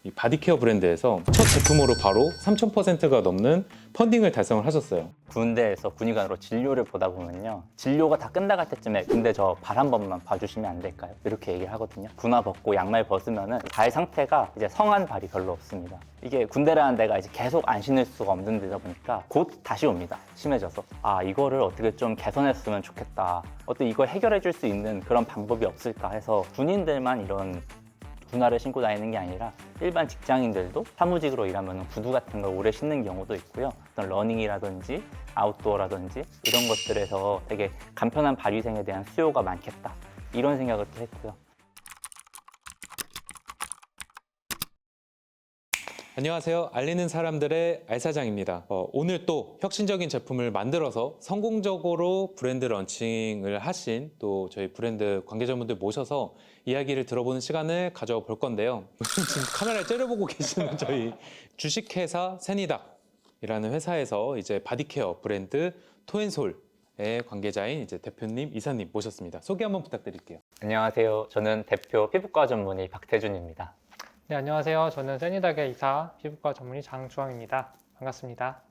이 바디케어 브랜드에서 첫 제품으로 바로 3,000%가 넘는 펀딩을 달성을 하셨어요. 군대에서 군의관으로 진료를 보다 보면요, 진료가 다 끝나갈 때쯤에 근데 저 발 한 번만 봐주시면 안 될까요? 이렇게 얘기를 하거든요. 군화 벗고 양말 벗으면은 발 상태가 이제 성한 발이 별로 없습니다. 이게 군대라는 데가 이제 계속 안 신을 수가 없는 데다 보니까 곧 다시 옵니다. 심해져서. 아, 이거를 어떻게 좀 개선했으면 좋겠다, 어떻게 이걸 해결해 줄 수 있는 그런 방법이 없을까 해서 군인들만 이런 군화를 신고 다니는 게 아니라 일반 직장인들도 사무직으로 일하면 구두 같은 걸 오래 신는 경우도 있고요. 어떤 러닝이라든지 아웃도어라든지 이런 것들에서 되게 간편한 발 위생에 대한 수요가 많겠다, 이런 생각을 또 했고요. 안녕하세요. 알리는 사람들의 알사장입니다. 오늘 또 혁신적인 제품을 만들어서 성공적으로 브랜드 런칭을 하신 또 저희 브랜드 관계자분들 모셔서 이야기를 들어보는 시간을 가져볼 건데요. 지금 카메라에 째려보고 계시는 저희 주식회사 세니닥이라는 회사에서 이제 바디케어 브랜드 토앤솔의 관계자인 이제 대표님, 이사님 모셨습니다. 소개 한번 부탁드릴게요. 안녕하세요. 저는 대표 피부과 전문의 박태준입니다. 네, 안녕하세요. 저는 세니닥의 이사 피부과 전문의 장주황입니다. 반갑습니다.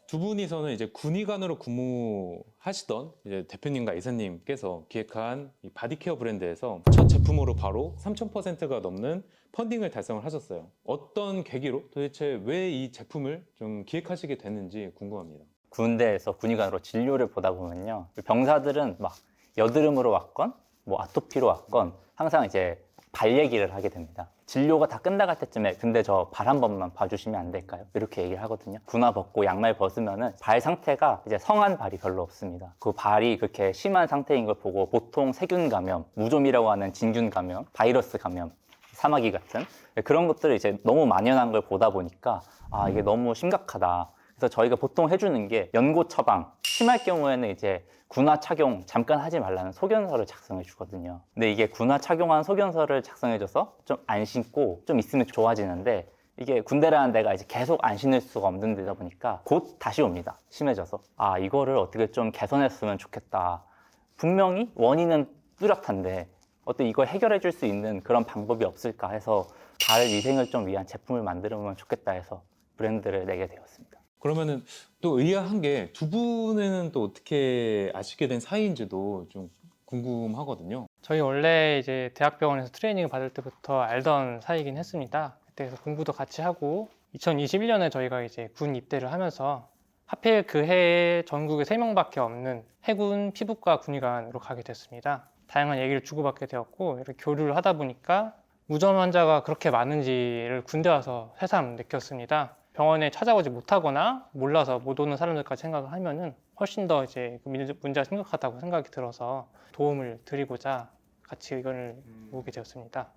두 분이서는 이제 군의관으로 근무하시던 이제 대표님과 이사님께서 기획한 이 바디케어 브랜드에서 첫 제품으로 바로 3,000%가 넘는 펀딩을 달성을 하셨어요. 어떤 계기로 도대체 왜 이 제품을 좀 기획하시게 됐는지 궁금합니다. 군대에서 군의관으로 진료를 보다 보면요, 병사들은 막 여드름으로 왔건 뭐 아토피로 왔건 항상 이제 발 얘기를 하게 됩니다. 진료가 다 끝나갈 때쯤에 근데 저 발 한 번만 봐주시면 안 될까요? 이렇게 얘기를 하거든요. 군화 벗고 양말 벗으면은 발 상태가 이제 성한 발이 별로 없습니다. 그 발이 그렇게 심한 상태인 걸 보고 보통 세균 감염, 무좀이라고 하는 진균 감염, 바이러스 감염, 사마귀 같은 그런 것들을 이제 너무 만연한 걸 보다 보니까 아, 이게 너무 심각하다. 그래서 저희가 보통 해주는 게 연고 처방, 심할 경우에는 이제 군화 착용 잠깐 하지 말라는 소견서를 작성해 주거든요. 근데 이게 군화 착용한 소견서를 작성해 줘서 좀 안 신고 좀 있으면 좋아지는데, 이게 군대라는 데가 이제 계속 안 신을 수가 없는 데다 보니까 곧 다시 옵니다. 심해져서. 아, 이거를 어떻게 좀 개선했으면 좋겠다. 분명히 원인은 뚜렷한데 어떻게 이걸 해결해 줄 수 있는 그런 방법이 없을까 해서 발 위생을 좀 위한 제품을 만들면 좋겠다 해서 브랜드를 내게 되었습니다. 그러면은 또 의아한 게 두 분은 또 어떻게 아시게 된 사이인지도 좀 궁금하거든요. 저희 원래 이제 대학병원에서 트레이닝을 받을 때부터 알던 사이긴 했습니다. 그때서 공부도 같이 하고 2021년에 저희가 이제 군 입대를 하면서 하필 그 해에 전국에 3명밖에 없는 해군 피부과 군의관으로 가게 됐습니다. 다양한 얘기를 주고받게 되었고 이렇게 교류를 하다 보니까 무좀 환자가 그렇게 많은지를 군대 와서 새삼 느꼈습니다. 병원에 찾아오지 못하거나 몰라서 못 오는 사람들까지 생각을 하면은 훨씬 더 이제 그 문제가 심각하다고 생각이 들어서 도움을 드리고자 같이 이걸 오게 되었습니다.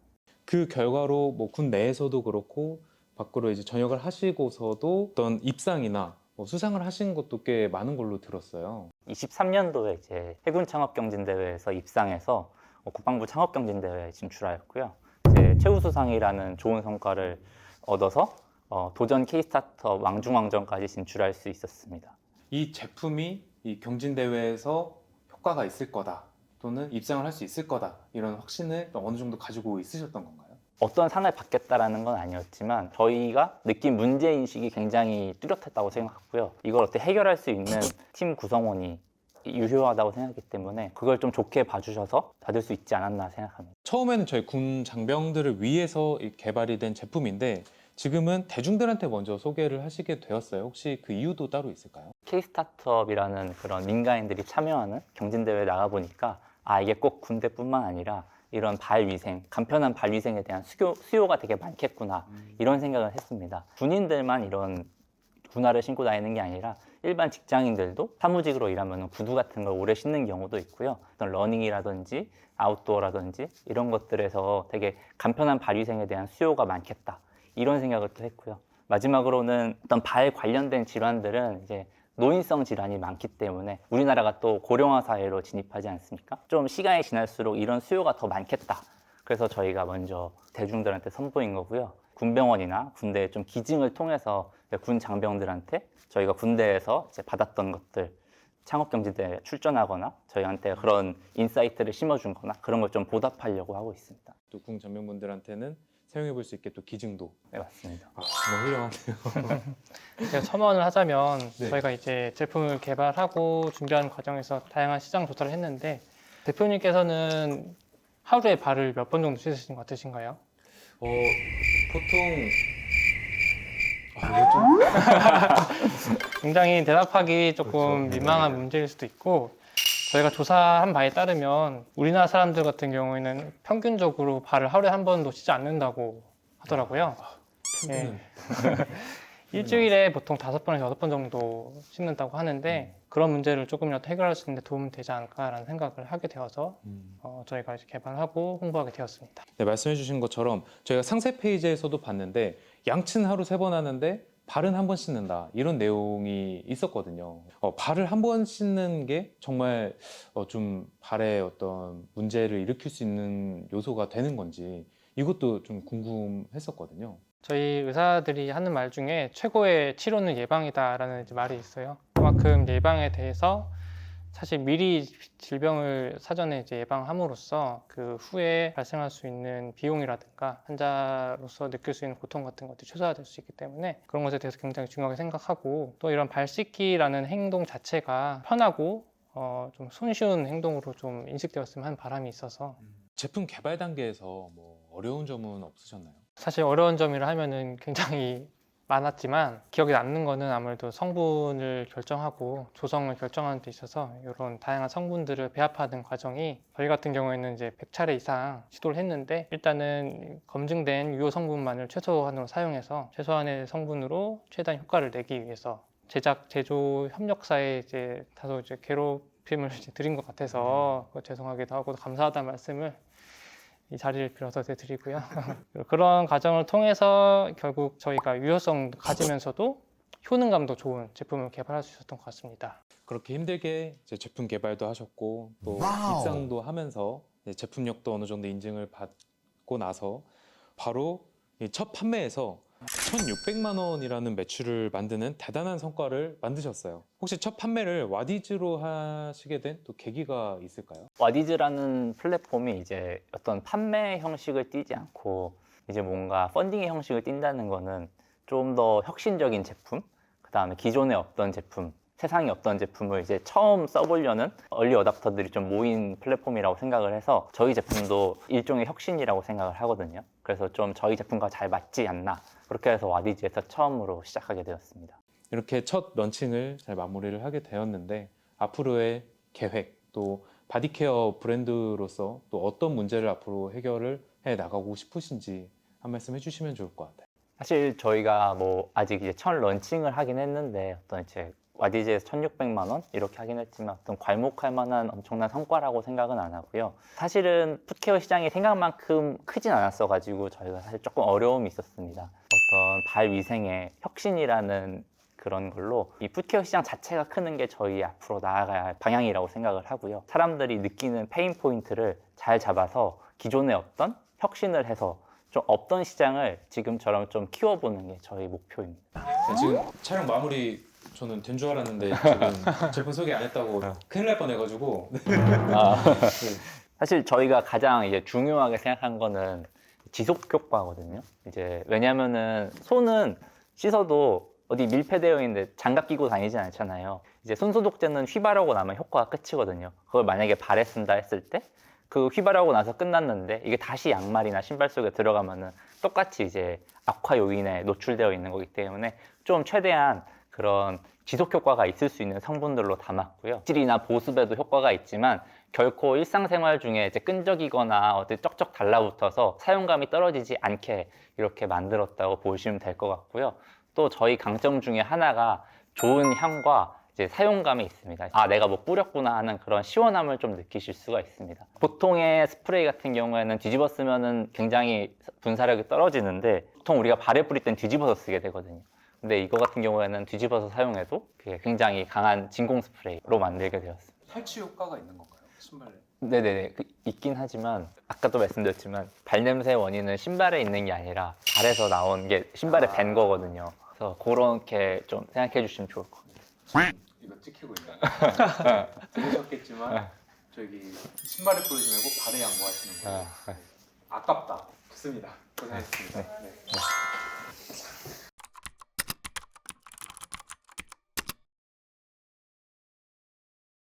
그 결과로 뭐 군 내에서도 그렇고 밖으로 이제 전역을 하시고서도 어떤 입상이나 뭐 수상을 하신 것도 꽤 많은 걸로 들었어요. 23년도에 이제 해군 창업경진대회에서 입상해서 국방부 창업경진대회에 진출하였고요. 이제 최우수상이라는 좋은 성과를 얻어서 도전 K스타트업 왕중왕전까지 진출할 수 있었습니다. 이 제품이 이 경진대회에서 효과가 있을 거다 또는 입상을 할 수 있을 거다 이런 확신을 어느 정도 가지고 있으셨던 건가요? 어떤 상을 받겠다라는 건 아니었지만 저희가 느낀 문제인식이 굉장히 뚜렷했다고 생각하고요. 이걸 어떻게 해결할 수 있는 팀 구성원이 유효하다고 생각했기 때문에 그걸 좀 좋게 봐주셔서 받을 수 있지 않았나 생각합니다. 처음에는 저희 군 장병들을 위해서 개발이 된 제품인데 지금은 대중들한테 먼저 소개를 하시게 되었어요. 혹시 그 이유도 따로 있을까요? K스타트업이라는 그런 민간인들이 참여하는 경진대회에 나가보니까 아, 이게 꼭 군대뿐만 아니라 이런 발 위생, 간편한 발 위생에 대한 수요가 되게 많겠구나, 이런 생각을 했습니다. 군인들만 이런 군화를 신고 다니는 게 아니라 일반 직장인들도 사무직으로 일하면 구두 같은 걸 오래 신는 경우도 있고요. 어떤 러닝이라든지 아웃도어라든지 이런 것들에서 되게 간편한 발 위생에 대한 수요가 많겠다, 이런 생각을 또 했고요. 마지막으로는 어떤 발 관련된 질환들은 이제 노인성 질환이 많기 때문에 우리나라가 또 고령화 사회로 진입하지 않습니까? 좀 시간이 지날수록 이런 수요가 더 많겠다. 그래서 저희가 먼저 대중들한테 선보인 거고요. 군병원이나 군대의 좀 기증을 통해서 군 장병들한테 저희가 군대에서 이제 받았던 것들 창업경제대회 출전하거나 저희한테 그런 인사이트를 심어준 거나 그런 걸 좀 보답하려고 하고 있습니다. 또 궁 전문분들한테는 사용해 볼 수 있게 또 기증도. 네, 맞습니다. 정말 훌륭하네요. 제가 첨언을 하자면 네. 저희가 이제 제품을 개발하고 준비하는 과정에서 다양한 시장 조사를 했는데 대표님께서는 하루에 발을 몇 번 정도 씻으시는 것 같으신가요? 보통 이거 좀 굉장히 대답하기 조금 그렇죠. 민망한 네. 문제일 수도 있고 저희가 조사한 바에 따르면 우리나라 사람들 같은 경우에는 평균적으로 발을 하루에 한 번도 씻지 않는다고 하더라고요. 네. 일주일에 보통 5번에서 6번 정도 씻는다고 하는데 그런 문제를 조금이라도 해결할 수 있는 데 도움이 되지 않을까라는 생각을 하게 되어서 저희가 이제 개발하고 홍보하게 되었습니다. 네, 말씀해 주신 것처럼 저희가 상세 페이지에서도 봤는데 양치는 하루 3번 하는데 발은 한 번 씻는다 이런 내용이 있었거든요. 발을 한 번 씻는 게 정말 좀 발에 어떤 문제를 일으킬 수 있는 요소가 되는 건지 이것도 좀 궁금했었거든요. 저희 의사들이 하는 말 중에 최고의 치료는 예방이다라는 이제 말이 있어요. 그만큼 예방에 대해서 사실 미리 질병을 사전에 이제 예방함으로써 그 후에 발생할 수 있는 비용이라든가 환자로서 느낄 수 있는 고통 같은 것들이 최소화될 수 있기 때문에 그런 것에 대해서 굉장히 중요하게 생각하고 또 이런 발 씻기라는 행동 자체가 편하고 좀 손쉬운 행동으로 좀 인식되었으면 하는 바람이 있어서 제품 개발 단계에서 뭐 어려운 점은 없으셨나요? 사실 어려운 점이라 하면은 굉장히 많았지만 기억에 남는 거는 아무래도 성분을 결정하고 조성을 결정하는 데 있어서 이런 다양한 성분들을 배합하는 과정이 저희 같은 경우에는 이제 100차례 이상 시도를 했는데 일단은 검증된 유효 성분만을 최소한으로 사용해서 최소한의 성분으로 최대한 효과를 내기 위해서 제작 제조 협력사에 이제 다소 이제 괴롭힘을 이제 드린 것 같아서 죄송하기도 하고 감사하다는 말씀을 이 자리를 빌어서 드리고요. 그런 과정을 통해서 결국 저희가 유효성도 가지면서도 효능감도 좋은 제품을 개발할 수 있었던 것 같습니다. 그렇게 힘들게 이제 제품 개발도 하셨고 또 와우. 입상도 하면서 이제 제품력도 어느 정도 인증을 받고 나서 바로 이 첫 판매에서 1,600만 원이라는 매출을 만드는 대단한 성과를 만드셨어요. 혹시 첫 판매를 와디즈로 하시게 된 또 계기가 있을까요? 와디즈라는 플랫폼이 이제 어떤 판매 형식을 띠지 않고 이제 뭔가 펀딩의 형식을 띈다는 거는 좀 더 혁신적인 제품, 그 다음에 기존에 없던 제품, 세상에 없던 제품을 이제 처음 써보려는 얼리 어답터들이 좀 모인 플랫폼이라고 생각을 해서 저희 제품도 일종의 혁신이라고 생각을 하거든요. 그래서 좀 저희 제품과 잘 맞지 않나 그렇게 해서 와디즈에서 처음으로 시작하게 되었습니다. 이렇게 첫 런칭을 잘 마무리를 하게 되었는데 앞으로의 계획 또 바디케어 브랜드로서 또 어떤 문제를 앞으로 해결을 해 나가고 싶으신지 한 말씀 해주시면 좋을 것 같아요. 사실 저희가 뭐 아직 이제 첫 런칭을 하긴 했는데 어떤 이제 와디즈에서 1,600만 원 이렇게 하긴 했지만 어떤 괄목할 만한 엄청난 성과라고 생각은 안 하고요. 사실은 풋케어 시장이 생각만큼 크진 않았어 가지고 저희가 사실 조금 어려움이 있었습니다. 어떤 발 위생의 혁신이라는 그런 걸로 이 풋케어 시장 자체가 크는 게 저희 앞으로 나아가야 할 방향이라고 생각을 하고요. 사람들이 느끼는 페인 포인트를 잘 잡아서 기존에 없던 혁신을 해서 좀 없던 시장을 지금처럼 좀 키워보는 게 저희 목표입니다. 네, 지금 촬영 마무리 저는 된 줄 알았는데 지금 제품 소개 안 했다고 큰일 날 뻔해가지고 사실 저희가 가장 이제 중요하게 생각한 거는 지속 효과거든요. 이제 왜냐면은 손은 씻어도 어디 밀폐되어 있는데 장갑 끼고 다니진 않잖아요. 이제 손소독제는 휘바르고 나면 효과가 끝이거든요. 그걸 만약에 발에 쓴다 했을 때 그 휘바르고 나서 끝났는데 이게 다시 양말이나 신발 속에 들어가면은 똑같이 이제 악화 요인에 노출되어 있는 거기 때문에 좀 최대한 그런 지속 효과가 있을 수 있는 성분들로 담았고요. 질이나 보습에도 효과가 있지만 결코 일상생활 중에 이제 끈적이거나 어디 쩍쩍 달라붙어서 사용감이 떨어지지 않게 이렇게 만들었다고 보시면 될 것 같고요. 또 저희 강점 중에 하나가 좋은 향과 이제 사용감이 있습니다. 아, 내가 뭐 뿌렸구나 하는 그런 시원함을 좀 느끼실 수가 있습니다. 보통의 스프레이 같은 경우에는 뒤집어 쓰면은 굉장히 분사력이 떨어지는데 보통 우리가 발에 뿌릴 땐 뒤집어서 쓰게 되거든요. 근데 이거 같은 경우에는 뒤집어서 사용해도 그게 굉장히 강한 진공 스프레이로 만들게 되었습니다. 탈취 효과가 있는 건가요? 신발에? 네네네 있긴 하지만 아까도 말씀드렸지만 발냄새 원인은 신발에 있는 게 아니라 발에서 나온 게 신발에 밴 거거든요. 그래서 그렇게 좀 생각해 주시면 좋을 것 같아요. 이거 찍히고 있나요? 들으셨겠지만 저기 신발에 뿌리지 말고 발에 양보하시는 거예요. 아깝다. 좋습니다. 고생했습니다. 네.